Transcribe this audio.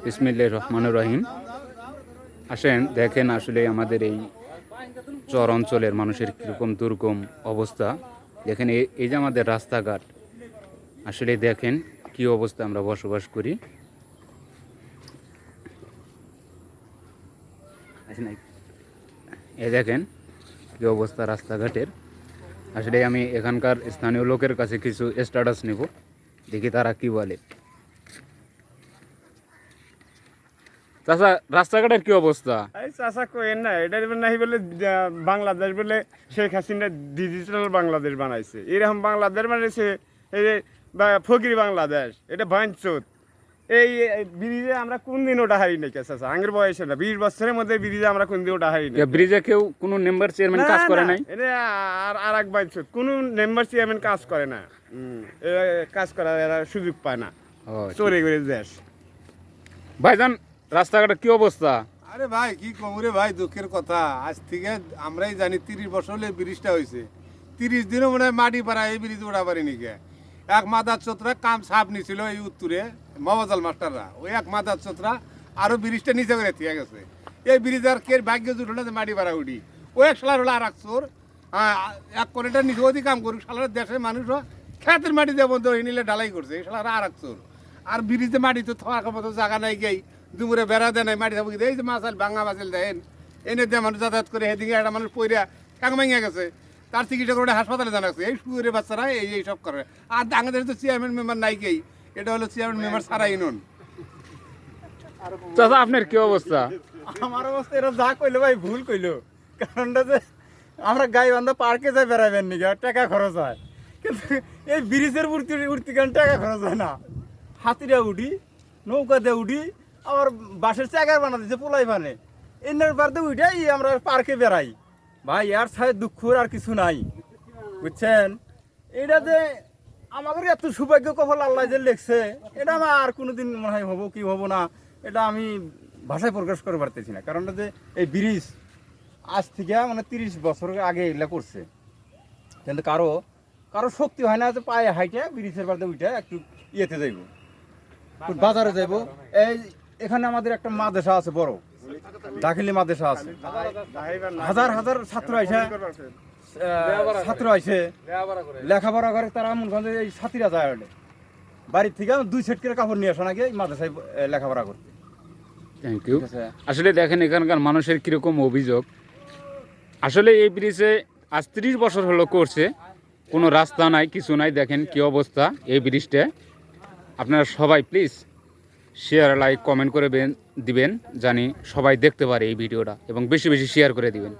বিসমিল্লাহির রহমানির রহিম। আসেন দেখেন আসলে আমাদের এই চর অঞ্চলের মানুষের কীরকম দুর্গম অবস্থা। দেখেন এই যে আমাদের রাস্তাঘাট, আসলে দেখেন কি অবস্থা আমরা বসবাস করি। এই দেখেন কি অবস্থা রাস্তাঘাটের। আসলে আমি এখানকার স্থানীয় লোকের কাছে কিছু স্ট্যাটাস নেব, দেখি তারা কি বলে। চাচা, রাস্তাঘাটের কি অবস্থা? এই চাচা কইেন না, এটা নাই বলে বাংলাদেশ বলে শেখ হাসিনা ডিজিটাল বাংলাদেশ বানাইছে। এরকম বাংলাদেশ বানাইছে এই যে ফকির বাংলাদেশ, এটা ভাঙচুর। এই ব্রিজে আমরা কোন দিন ওটা হারি নাই চাচা, আগের বয়সে না, 20 বছরের মধ্যে ব্রিজে আমরা কোন দিন ওটা হারি নাই। ব্রিজে কেউ কোনো মেম্বার চেয়ারম্যান কাজ করে নাই? এটা আর এক ভাঙচুর, কোনো মেম্বার চেয়ারম্যান কাজ করে না, কাজ করার এরা সুযোগ পায় না, চোরে করে দেশ। ভাইজান, রাস্তাঘাটের কি অবস্থা? আরে ভাই কি কমরে ভাই, দুঃখের কথা। আজ থেকে আমরাই জানি 30 বছর হলে ব্রিজটা হয়েছে, 30 দিনও মনে হয় মাটি পাড়া এই ব্রিজ ওঠা পারিনি কে। এক মাদার চোতরা কাম সাপ নিছিল এই উত্তরে মহাজাল মাস্টাররা, ওই এক মাদার চোতরা আরো ব্রিজটা নিচে করে দিয়ে গেছে। এই ব্রিজ আর কে ভাগ্য জুটল না যে মাটি পাড়া উঠি। ও এক সালার হলো আর এক চোর, এক কোনেটা নিচে ওদি কাম করুক, সালার দেশের মানুষও খেতের মাটি দিয়ে বন্ধ হয়ে নিলে ঢালাই করছে, এই সালার আর এক চোর। আর ব্রিজে মাটি তো থাকার মতো জায়গা নাই, গেই দুপুরে বেড়া দেয় নাই, মাটি থাকি এই যে মাছাল ভাঙা মাছাল দেন এনে দিয়ে মানুষ যাতায়াত করে, সেদিকে একটা মানুষ পইরা ঠ্যাং ভেঙে গেছে, তার চিকিৎসা করে হাসপাতালে জানাচ্ছে। এই শুয়ে বাচ্চারা এই সব করে। আর আমাদের তো চেয়ারম্যান মেম্বার নাই কেই, এটা হলো চেয়ারম্যান মেম্বার ছাড়াই নুন। চাচা, আপনার কি অবস্থা? আমার অবস্থা এরা যা কইলো ভাই ভুল কইলো, কারণটা যে আমরা গাইবান্ধা পার্কে যাই বেড়াবেন নাকি, টাকা খরচ হয়, কিন্তু এই ব্রিজের উঠতে কেন টাকা খরচ হয় না। হাতিরা উঠি, নৌকাতে উঠি, আবার বাসের চাকার বানা দিচ্ছে পোলাই বানে, এনার বাড়িতে উঠাই আমরা পার্কে বেড়াই। ভাই আর ছায় দুঃখর আর কিছু নাই, বুঝছেন? এটা যে আমাদের এত সৌভাগ্য কপাল আল্লাহ যে লেখছে, এটা আমার আর কোনোদিন মনে হয় হবো কি হবো না, এটা আমি ভাষায় প্রকাশ করতে পারতেছি না। কারণটা যে এই ব্রিজ আজ থেকে মানে 30 বছর আগে এগুলা করছে, কিন্তু কারো শক্তি হয় না যে পায়ে হাইটে ব্রিজের বাড়িতে উঠে একটু ইয়েতে যাইব, বাজারে যাইব। এই এখানে আমাদের একটা মাদ্রাসা আছে, বড় দাখিলি মাদ্রাসা আছে, হাজার হাজার ছাত্র আইসে লেখাপড়া করে। তারা মনে করেন এই ছাত্রীরা যায় বাড়ির থেকে 2 সেট করে কাপড় নিয়ে আসা নাকি এই মাদ্রাসায় লেখাপড়া করতে। Thank you. আসলে দেখেন এখানকার মানুষের কীরকম অভিযোগ। আসলে এই ব্রিজে আজ 30 বছর হলো করছে, কোনো রাস্তা নাই, কিছু নাই। দেখেন কি অবস্থা এই ব্রিজটা। আপনারা সবাই প্লিজ শেয়ার, লাইক, কমেন্ট করে দিবেন, জানি সবাই দেখতে পারে এই ভিডিওটা, এবং বেশি বেশি শেয়ার করে দিবেন।